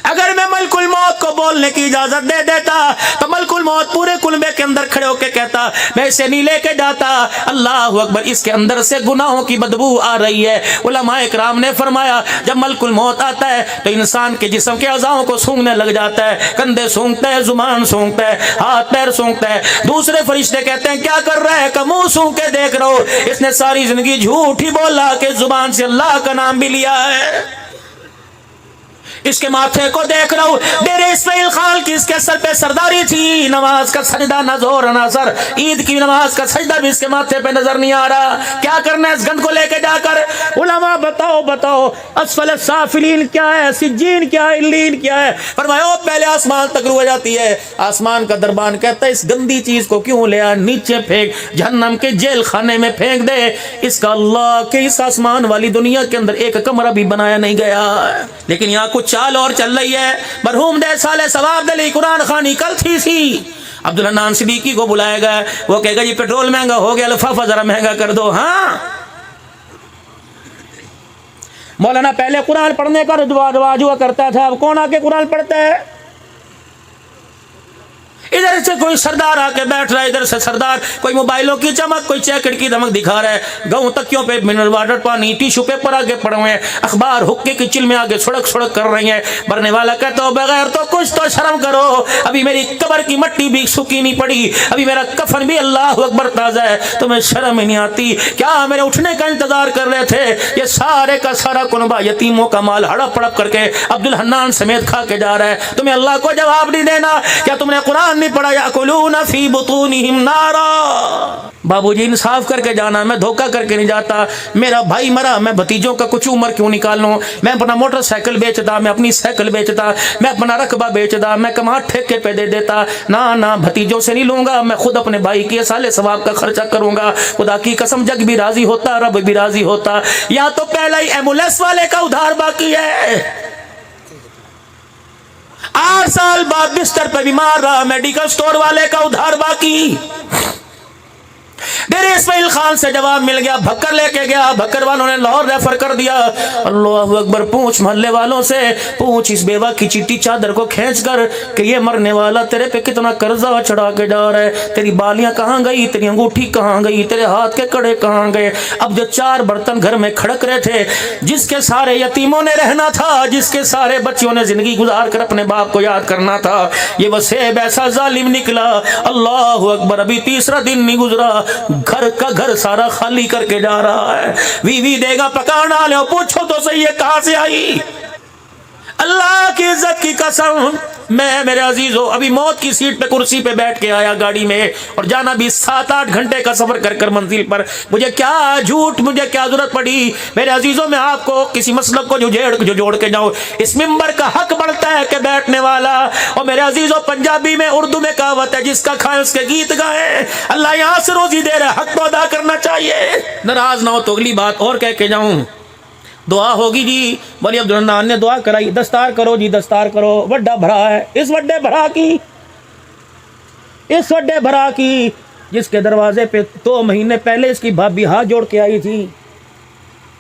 अगर मैं मलकुल मौत को बोलने की इजाजत दे देता तो मलकुल मौत पूरे कुलबे के अंदर खड़े होकर कहता मैं इसे नहीं लेके जाता। अल्लाह अकबर, इसके अंदर से गुनाहों की बदबू आ रही है। उलमाए किराम ने फरमाया जब मलकुल मौत आता है तो इंसान के जिस्म के अज़ाओं को सूंघने लग जाता है, कंधे सूंघते हैं, जुबान सूंघता है, हाथ पैर सूंघता है। दूसरे फरिश्ते कहते हैं क्या कर रहा है, का मुंह सूंघ के देख रहे हो, इसने सारी जिंदगी झूठ ही बोला कि जुबान से अल्लाह का नाम भी लिया है। इसके माथे को देख रहा हूं, डेरे इस्माइल खान की इसके सर पे सरदारी थी, नमाज का सजदा न जोर न असर, ईद की नमाज का सजदा भी इसके माथे पे नजर नहीं आ रहा। क्या करना है इस गंद को लेके जाकर? उलमा बताओ बताओ, असफल साफिलीन क्या है, सिज्जीन क्या है, इल्लीन क्या है? फरमाया पहले आसमान तक रुक जाती है। आसमान का दरबान कहता है इस गंदी चीज को क्यों ले आ, नीचे फेंक, जहन्नम के जेल खाने में फेंक दे। इसका अल्लाह के इस आसमान वाली दुनिया के अंदर एक कमरा भी बनाया नहीं गया। लेकिन यहाँ कुछ चाल और चल रही है। मरहूम दे साले सवाब दली कुरान खानी कल थी अब्दुल हन्नान सिद्दीकी को बुलाया गया। वो कहेगा जी पेट्रोल महंगा हो गया, लिफाफा जरा महंगा कर दो। हाँ, मौलाना पहले कुरान पढ़ने का रिवाज हुआ करता था, अब कौन आके कुरान पढ़ता है? इधर से कोई सरदार आके बैठ रहा है, इधर से सरदार कोई मोबाइलों की चमक, कोई जैकेट की धमक दिखा रहा है, गाँव तकियों पे मिनरल वाटर पानी, टिश्यू पेपर आगे पड़े हुए हैं, अखबार हुक्के की चिल में आगे सुड़क सुड़क कर रही है। मरने वाला कहता हो बगैर तो कुछ तो शर्म करो, अभी मेरी कब्र की मट्टी भी सूखी नहीं पड़ी, अभी मेरा कफन भी अल्लाह अकबर ताजा है, तुम्हें शर्म ही नहीं आती क्या? मेरे उठने का इंतजार कर रहे थे, ये सारे का सारा कुनबा यतीमों का माल हड़प हड़प करके अब्दुल हन्नान समेत खा के जा रहा है। तुम्हें अल्लाह को जवाब नहीं देना? क्या तुमने कुरान नहीं पढ़ा? याकुलूना फी बुतूनिहिम नारा। बाबूजी इंसाफ करके जाना, मैं धोखा करके नहीं जाता। मेरा भाई मरा, मैं भतीजों का कुछ उम्र क्यों निकाल लूं? मैं अपना मोटरसाइकिल बेचता, मैं अपनी साइकिल बेचता, मैं अपना रकबा बेचता, मैं कमा ठेके पे दे देता। ना ना, भतीजों से नहीं लूंगा, मैं खुद अपने भाई के साले सवाब का खर्चा करूंगा। खुदा की कसम जग भी राजी होता, रब भी राजी होता। या तो पहला ही एम्बुलेंस वाले का उधार बाकी है, 8 साल बाद बिस्तर पे बीमार रहा, मेडिकल स्टोर वाले का उधार बाकी। डेरे इस्माइल खान से जवाब मिल गया, भक्कर लेके गया, भक्कर वालों ने लाहौर रेफर कर दिया। अल्लाह अकबर, पूछ मोहल्ले वालों से, पूछ इस बेवा की चिट्टी चादर को खींच कर कि ये मरने वाला तेरे पे कितना कर्जा चढ़ा के जा रहा है, तेरी बालियां कहाँ गई, तेरी अंगूठी कहाँ गई, तेरे हाथ के कड़े कहाँ गए। अब जो 4 बर्तन घर में खड़क रहे थे, जिसके सारे यतीमों ने रहना था, जिसके सारे बच्चों ने जिंदगी गुजार कर अपने बाप को याद करना था, ये वसेब ऐसा जालिम निकला। अल्लाह अकबर, अभी 3रा दिन नहीं गुजरा, घर का घर सारा खाली करके जा रहा है। वीवी देगा पकाना ले, पूछो तो सही है कहां से आई? अल्लाह की इज्जत की कसम, मैं मेरे अजीजों अभी मौत की सीट पे कुर्सी पे बैठ के आया गाड़ी में, और जाना भी 7-8 घंटे का सफर कर कर मंजिल पर। मुझे क्या झूठ, मुझे क्या जरूरत पड़ी? मेरे अजीजों में आपको किसी मसलब को जोड़ के जाऊं, इस मिंबर का हक बढ़ता है कि बैठने वाला। और मेरे अजीजों पंजाबी में उर्दू में कहावत है, जिसका खाए उसके गीत गाए। अल्लाह यहाँ से रोजी दे रहा है, हक तो अदा करना चाहिए। नाराज ना हो तो अगली बात और कह के जाऊं, दुआ होगी जी। बोली अब्दुल हन्नान ने दुआ कराई, दस्तार करो जी, दस्तार करो। वड्डा भरा है, इस वड्डे भरा की जिसके दरवाजे पे 2 महीने पहले इसकी भाभी हाथ जोड़ के आई थी,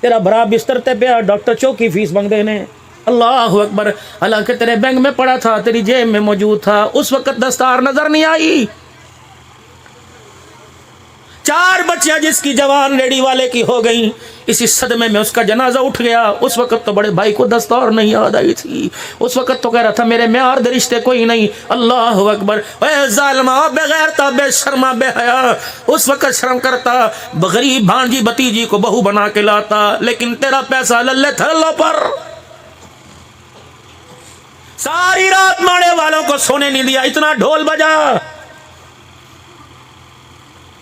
तेरा भरा बिस्तर ते पे डॉक्टर चौकी फीस मंगते ने। अल्लाह अकबर, हालांकि तेरे बैंक में पड़ा था, तेरी जेब में मौजूद था, उस वक्त दस्तार नजर नहीं आई। 4 बच्चियां जिसकी जवान रेडी वाले की हो गई, इसी सदमे में उसका जनाजा उठ गया। उस वक्त तो बड़े भाई को दस्तार नहीं याद आई थी, उस वक्त तो कह रहा था मेरे में और रिश्ते कोई नहीं। अल्लाह अकबर, जालिमा बेगैरता बेशर्मा बेहया, उस वक्त शर्म करता, गरीब भांजी भतीजी को बहू बना के लाता, लेकिन तेरा पैसा लल्ले थल्लों पर। सारी रात माड़े वालों को सोने नहीं दिया, इतना ढोल बजा।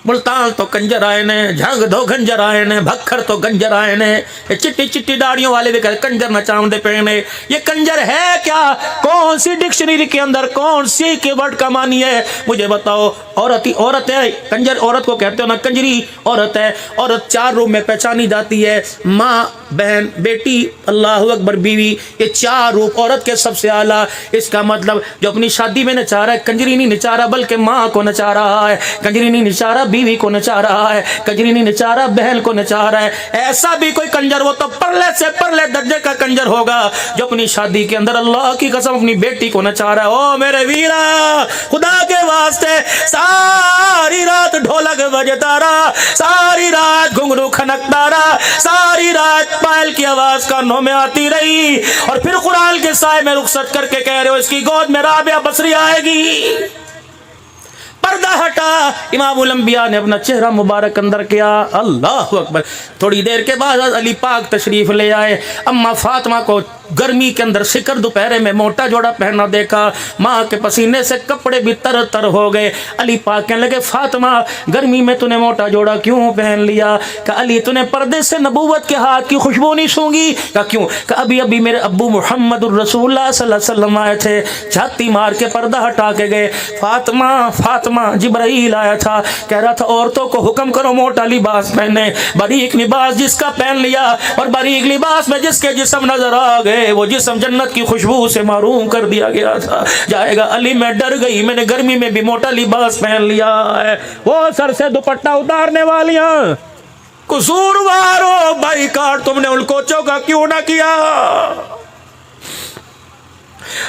मुल्तान तो कंजर आए ने, झंग दो गंजर आए ने, भक्खर तो गंजर आए ने, चिट्टी चिट्टी दाढ़ियों वाले भी कंजर नचामदे पे ने। ये कंजर है क्या? कौन सी डिक्शनरी के अंदर कौन सी के वर्ड का मानी है मुझे बताओ? औरत है, कंजर औरत को कहते हो ना, कंजरी औरत है। औरत 4 रूप में पहचानी जाती है, माँ, بہن بیٹی اللہ اکبر بیوی، یہ چار روپ عورت کے سب سے اعلیٰ۔ اس کا مطلب جو اپنی شادی میں نچا رہا ہے کنجری نہیں نچا رہا بلکہ ماں کو نچا رہا ہے، کنجری نہیں نچا رہا بیوی کو نچا رہا ہے، کنجری نہیں نچا رہا بہن کو نچا رہا ہے۔ ایسا بھی کوئی کنجر وہ تو پرلے سے پرلے درجے کا کنجر ہوگا جو اپنی شادی کے اندر اللہ کی قسم اپنی بیٹی کو نچا رہا ہے۔ او میرے ویرا، خدا کے واسطے ساری رات ڈھولک بجتا رہا، ساری رات گھنگرو کھنکتا رہا، ساری رات پائل کی آواز کانوں میں آتی رہی، اور پھر قرآن کے سائے میں رخصت کر کے کہہ رہے ہو اس کی گود میں رابعہ بصری آئے گی۔ پردہ ہٹا، امام الانبیاء نے اپنا چہرہ مبارک اندر کیا، اللہ اکبر۔ تھوڑی دیر کے بعد علی پاک تشریف لے آئے۔ اما فاطمہ کو گرمی کے اندر سکر دوپہرے میں موٹا جوڑا پہنا دیکھا، ماں کے پسینے سے کپڑے بھی تر تر ہو گئے۔ علی پاک کہنے لگے فاطمہ گرمی میں تو نے موٹا جوڑا کیوں پہن لیا؟ کہ علی تو نے پردے سے نبوت کے ہاتھ کی خوشبو نہیں سونگی؟ کہ کیوں؟ کہ ابھی ابھی میرے ابو محمد الرسول اللہ صلی اللہ علیہ وسلم آئے تھے، چھاتی مار کے پردہ ہٹا کے گئے۔ فاطمہ فاطمہ جبرائیل آیا تھا، کہہ رہا تھا عورتوں کو حکم کرو موٹا لباس پہنے، باریک لباس جس کا پہن لیا اور باریک لباس میں جس کے جسم نظر آ گئے وہ جسم جنت کی خوشبو سے محروم کر دیا گیا تھا جائے گا۔ علی میں ڈر گئی، میں نے گرمی میں بھی موٹا لباس پہن لیا ہے۔ وہ سر سے دوپٹہ اتارنے والیاں قصوروارو بھائی کاٹ، تم نے ان کوچوں کا کیوں نہ کیا؟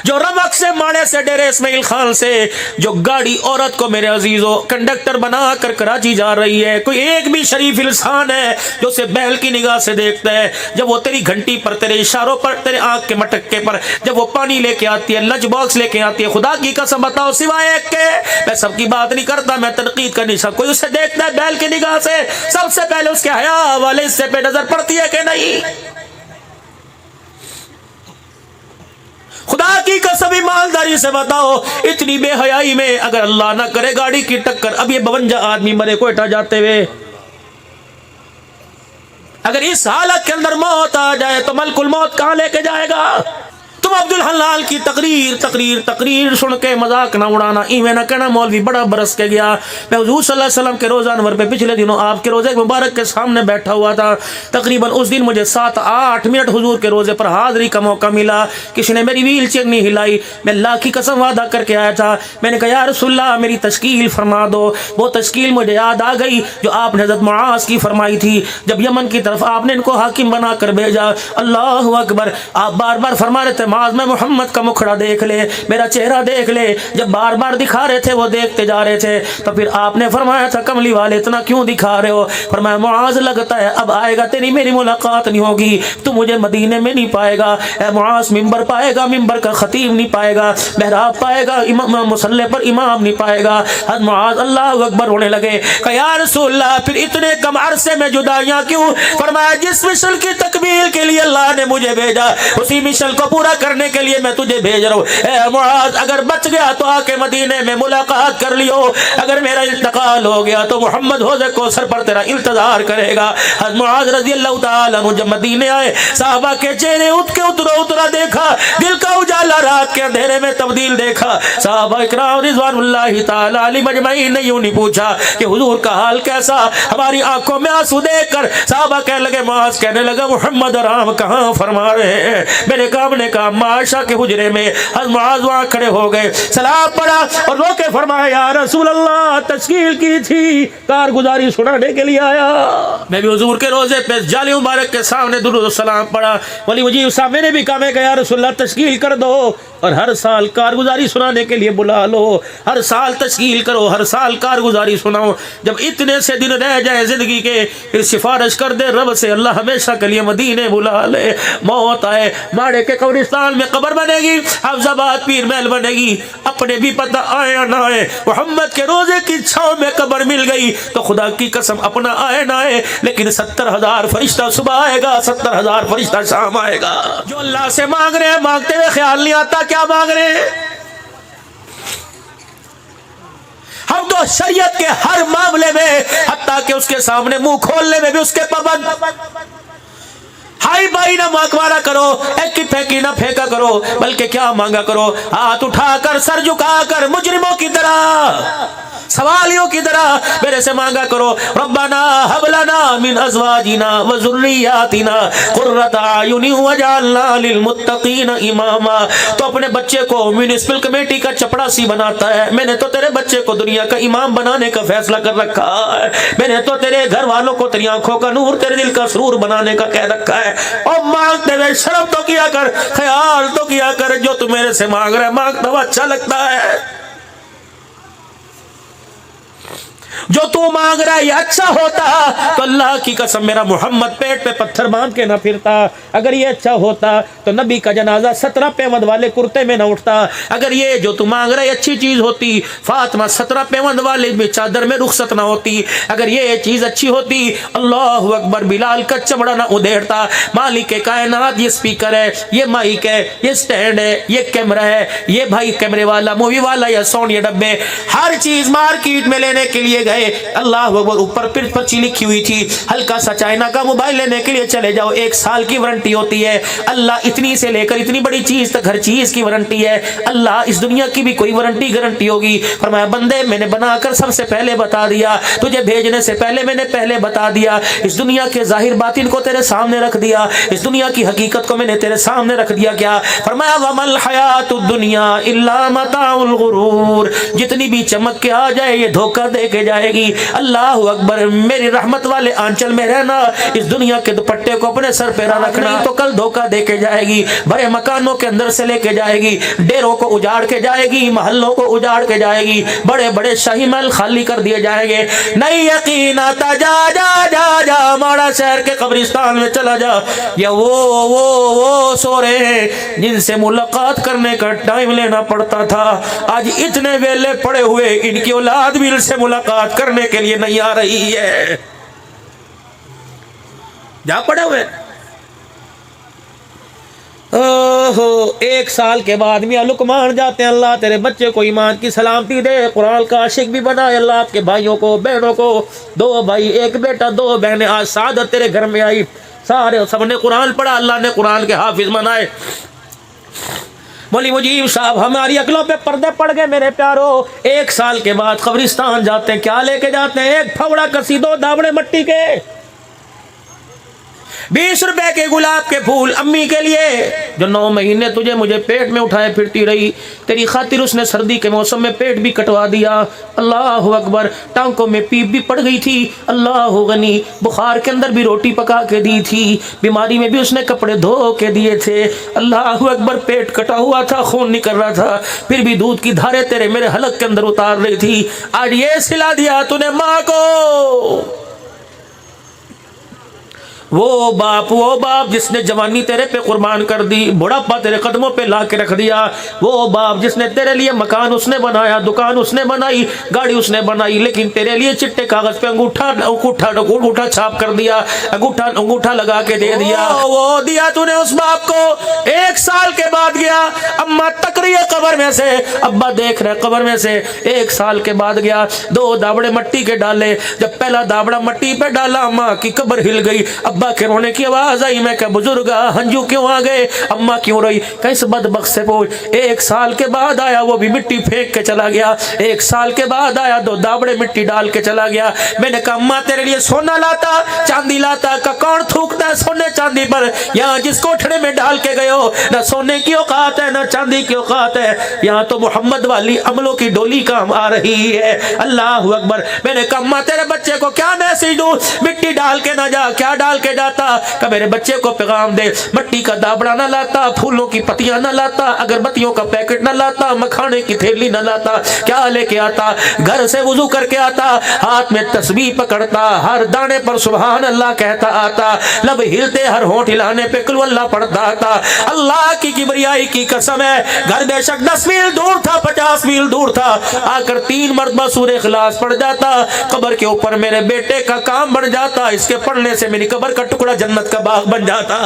جو رمک سے ماڑے سے ڈیرے اسماعیل خان سے جو گاڑی عورت کو میرے عزیزو کنڈکٹر بنا کر کراچی جا رہی ہے، کوئی ایک بھی شریف انسان ہے جو اسے بیل کی نگاہ سے دیکھتا ہے؟ جب وہ تیری گھنٹی پر، تیرے اشاروں پر، تیرے آنکھ کے مٹکے پر جب وہ پانی لے کے آتی ہے، لنچ باکس لے کے آتی ہے، خدا کی قسم بتاؤ سوائے ایک کے، میں سب کی بات نہیں کرتا، میں تنقید کرنی، سب کوئی اسے دیکھتا ہے بیل کی نگاہ سے، سب سے پہلے اس کے حیا والے حصے پہ نظر پڑتی ہے کہ نہیں؟ خدا کی قسم ایمانداری سے بتاؤ، اتنی بے حیائی میں اگر اللہ نہ کرے گاڑی کی ٹکر، اب یہ 52 آدمی مرے کوئٹہ جاتے ہوئے، اگر اس حالت کے اندر موت آ جائے تو ملک الموت کہاں لے کے جائے گا؟ تم عبدالحلال کی تقریر سن کے مذاق نہ اڑانا، ایویں نہ کہنا مولوی بڑا برس کے گیا۔ میں حضور صلی اللہ علیہ وسلم کے روزہ انور پہ پچھلے دنوں آپ کے روزے مبارک کے سامنے بیٹھا ہوا تھا، تقریباً اس دن مجھے 7-8 منٹ حضور کے روزے پر حاضری کا موقع ملا، کسی نے میری ویل چیئر نہیں ہلائی، میں اللہ کی قسم وعدہ کر کے آیا تھا، میں نے کہا یا رسول اللہ میری تشکیل فرما دو۔ وہ تشکیل مجھے یاد آ گئی جو آپ نے حضرت معاذ کی فرمائی تھی جب یمن کی طرف آپ نے ان کو حاکم بنا کر بھیجا۔ اللہ اکبر، آپ بار بار فرما رہے تھے معاذ میں محمد کا مکھڑا دیکھ لے، میرا چہرہ دیکھ لے، جب بار بار دکھا رہے تھے وہ دیکھتے جا رہے تھے، تو پھر آپ نے فرمایا تھا کملی والے اتنا کیوں دکھا رہے ہو؟ فرمایا معاذ لگتا ہے اب آئے گا تیری میری ملاقات نہیں ہوگی، تو مجھے مدینے میں نہیں پائے گا، اے معاذ ممبر پائے گا، ممبر کا خطیب نہیں پائے گا، محراب پائے گا، مصلی پر امام نہیں پائے گا۔ حضرت معاذ اللہ اکبر ہونے لگے کہ یا رسول اللہ پھر اتنے کم عرصے میں جدائیاں کیوں؟ فرمایا جس مشن کی تکمیل کے لیے اللہ نے مجھے بھیجا اسی مشن کو پورا کرنے کے لیے میں تجھے بھیج رہا ہوں۔ اے معاذ اگر بچ گیا تو آ کے مدینے میں ملاقات کر لیو، اگر میرا انتقال ہو گیا تو محمد حوض کوثر پر تیرا انتظار کرے گا۔ حضرت معاذ رضی اللہ تعالیٰ عنہ جب مدینے آئے صحابہ کے چہرے اترا دیکھا، دل کا اجالا رات کے اندھیرے میں تبدیل دیکھا۔ صحابہ اکرام رضوان اللہ تعالیٰ علیہ مجمعین نے یوں نہیں پوچھا کہ حضور کا حال کیسا، ہماری آنکھوں میں آنسو دیکھ کر صحابہ کہنے لگے، معاذ کہنے لگا محمد آرام کہاں فرما رہے ہیں؟ میرے کام نے کہا معاشہ کے حجرے میں۔ حضرت معاذ وہاں کھڑے ہو گئے، سلام پڑا اور رو کے فرمایا یا رسول اللہ تشکیل کی تھی، کارگزاری سنانے کے لیے آیا۔ میں بھی حضور کے روزے پہ جالی مبارک کے سامنے درود و سلام پڑھا، ولی مجھے صاحب نے بھی کہا میں کہ یا رسول اللہ تشکیل کر دو اور ہر سال کارگزاری سنانے کے لیے بلا لو، ہر سال تشکیل کرو، ہر سال کارگزاری سناؤ، جب اتنے سے دن رہ جائیں زندگی کے پھر سفارش کر دے رب سے اللہ ہمیشہ کے لیے مدینے بلا لے۔ موت آئے ماڑے کے قبرستان میں قبر بنے گی، حفظ آباد پیر محل بنے گی، اپنے بھی پتہ آئے نہ آئے، محمد کے روزے کی چھاؤں میں قبر مل گئی تو خدا کی قسم اپنا آئے نہ آئے لیکن 70,000 فرشتہ صبح آئے گا، 70,000 فرشتہ شام آئے گا۔ جو اللہ سے مانگ رہے ہیں مانگتے ہوئے خیال نہیں آتا کیا مانگ رہے ہیں؟ ہم تو شریعت کے ہر معاملے میں حتیٰ کہ اس کے سامنے منہ کھولنے میں بھی اس کے پابند، ہائی بائی نہ مکوارا کرو، ایک کی پھینکی نہ پھینکا کرو، بلکہ کیا مانگا کرو؟ ہاتھ اٹھا کر سر جھکا کر مجرموں کی طرح सवालियों की तरह मेरे से मांगा करो, रब्बना हब लना मिन अज़वाजिना व ज़ुर्रिय्यातिना क़ुर्रता अयुनि वजअलना लिलमुत्तक़ीना इमामा। तो अपने बच्चे को म्युनिसिपल कमेटी का चपड़ासी बनाता है, मैंने तो तेरे बच्चे को दुनिया का इमाम बनाने का फैसला कर रखा है, मैंने तो तेरे घर वालों को तेरी आंखों का नूर, तेरे दिल का सुरूर बनाने का कह रखा है। और मांगते हुए शर्म तो किया कर, ख्याल तो किया कर, जो तू मेरे से मांग रहा है मांगता हुआ अच्छा लगता है। जो तू मांग रहा है ये अच्छा होता तो अल्लाह की कसम मेरा मोहम्मद पेट पे पत्थर बांध के ना फिरता। अगर ये अच्छा होता तो नबी का जनाजा 17 पेवंद वाले कुर्ते में ना उठता। अगर ये जो तू मांग रहा है अच्छी चीज होती, फातिमा 17 पेवंद वाले में चादर में रुखसत ना होती। अगर ये चीज अच्छी होती, अल्लाह अकबर, बिलाल का चमड़ा ना उधेड़ता। मालिक कायनात ये स्पीकर है, ये माइक है, ये स्टैंड है, ये कैमरा है, ये भाई कैमरे वाला, मूवी वाला या साउंड, ये डब्बे, हर चीज मार्केट में लेने के लिए गए, अल्लाह अकबर, ऊपर पर्ची लिखी हुई थी, हल्का सा चाइना का मोबाइल लेने के लिए चले जाओ 1 साल की वारंटी होती है। अल्लाह इतनी से लेकर इतनी बड़ी चीज तक हर चीज की वारंटी है। अल्लाह इस दुनिया की भी कोई वारंटी गारंटी होगी? फरमाया बंदे मैंने बनाकर सबसे पहले बता दिया, तुझे भेजने से पहले मैंने पहले बता दिया, इस दुनिया के जाहिर बातिन को तेरे सामने रख दिया, इस दुनिया की हकीकत को मैंने तेरे सामने रख दिया। क्या फरमाया? वमल हयातुद दुनिया इल्ला मताउल गुरूर, जितनी भी चमक के आ जाए ये धोखा दे के जाएगी। अल्लाह अकबर, मेरी रहमत वाले आंचल में रहना, इस दुनिया के दुपट्टे को अपने सर पे रखना, तो कल धोखा दे के जाएगी। बड़े मकानों के अंदर से लेके जाएगी, डेरों को उजाड़ के जाएगी, महलों को उजाड़ के जाएगी, बड़े बड़े शाही महल खाली कर दिए जाएंगे। नहीं यकीन आता, जा जा जा जा माड़ा शहर के कब्रिस्तान में चला जा, या वो सो रहे हैं जिनसे मुलाकात करने का टाइम लेना पड़ता था, आज इतने वेले पड़े हुए इनकी औलाद भी इनसे मुलाकात करने के लिए नहीं आ रही है। जा पड़े हुए। ओहो, 1 साल के बाद मियां लुकमान जाते हैं, अल्लाह तेरे बच्चे को ईमान की सलामती दे, कुरान का आशिक भी बनाए। अल्लाह आपके भाइयों को, बहनों को, 2 भाई 1 बेटा 2 बहनें, आज सादत तेरे घर में आई, सारे सबने कुरान पढ़ा, अल्लाह ने कुरान के हाफिज बनाए। मौलवी मुजीब साहब हमारी अकलों पे पर्दे पड़ गए मेरे प्यारो। 1 साल के बाद कब्रिस्तान जाते हैं, क्या लेके जाते हैं? 1 फवड़ा कसी, 2 दावड़े मट्टी के, 20 रुपए के गुलाब के फूल अम्मी के लिए, जो 9 महीने तुझे मुझे पेट में उठाए फिरती रही, तेरी खातिर उसने सर्दी के मौसम में पेट भी कटवा दिया। अल्लाह अकबर, टांकों में पीप भी पड़ गई थी, अल्लाह गनी, बुखार के अंदर भी रोटी पका के दी थी, बीमारी में भी उसने कपड़े धो के दिए थे। अल्लाह अकबर, पेट कटा हुआ था, खून निकल रहा था, फिर भी दूध की धारे तेरे मेरे हलक के अंदर उतार रही थी। आज ये सिला दिया तूने माँ को। वो बाप जिसने जवानी तेरे पे कुर्बान कर दी, बुढ़ापा तेरे कदमों पे ला के रख दिया, वो बाप जिसने तेरे लिए मकान उसने बनाया, दुकान उसने बनाई, गाड़ी उसने बनाई, लेकिन तेरे लिए चिट्टे कागज पे अंगूठा छाप कर दिया, अंगूठा लगा के दे दिया। वो दिया तूने उस बाप को। 1 साल के बाद गया, अम्मा तक रही है कब्र में से, अब्बा देख रहे कब्र में से। 1 साल के बाद गया, 2 दावड़े मट्टी के डाले, जब पहला दावड़ा मट्टी पे डाला अम्मा की कब्र हिल गई। अब्बा के रोने की आवाज आई, मैं क्या बुजुर्गा हंजू क्यों आ गए? अम्मा क्यों रही? कैसे बदबख्त से पूछ। 1 साल के बाद आया, वो भी मिट्टी फेंक के चला गया। 1 साल के बाद आया, 2 दावड़े मिट्टी डाल के चला गया। मैंने कहा अम्मा तेरे लिए सोना लाता, चांदी लाता, का कौन थूकता है सोने चांदी पर? यहाँ जिस कोठड़े में डाल के गए हो, न सोने की औकात है न चांदी की औकात है, यहाँ तो मोहम्मद वाली अमलों की डोली काम आ रही है। अल्लाह अकबर। मैंने कहा अम्मा तेरे बच्चे को क्या मैसेज दूं? मिट्टी डाल के ना जा, क्या डाल के जाता? कि मेरे बच्चे को पैगाम दे, मट्टी का दाबड़ा ना लाता, फूलों की पत्तियां ना लाता, अगरबत्तियों का पैकेट ना लाता, मखाने की थैली ना लाता, क्या लेके आता? घर से वुजू करके आता, हाथ में तस्बीह पकड़ता, हर दाने पर सुभान अल्लाह कहता आता, लब हिलते हर होंठ हिलाने पे कुल अल्लाह पढ़ता आता। अल्लाह की किबरियाई की कसम है, घर बेशक 10 मील दूर था, 50 मील दूर था, आकर 3 मरतबा सूरह इखलास पढ़ जाता, कब्र के ऊपर मेरे बेटे का काम बन जाता, इसके पढ़ने से मेरी कब्र का टुकड़ा जन्नत का बाग बन जाता।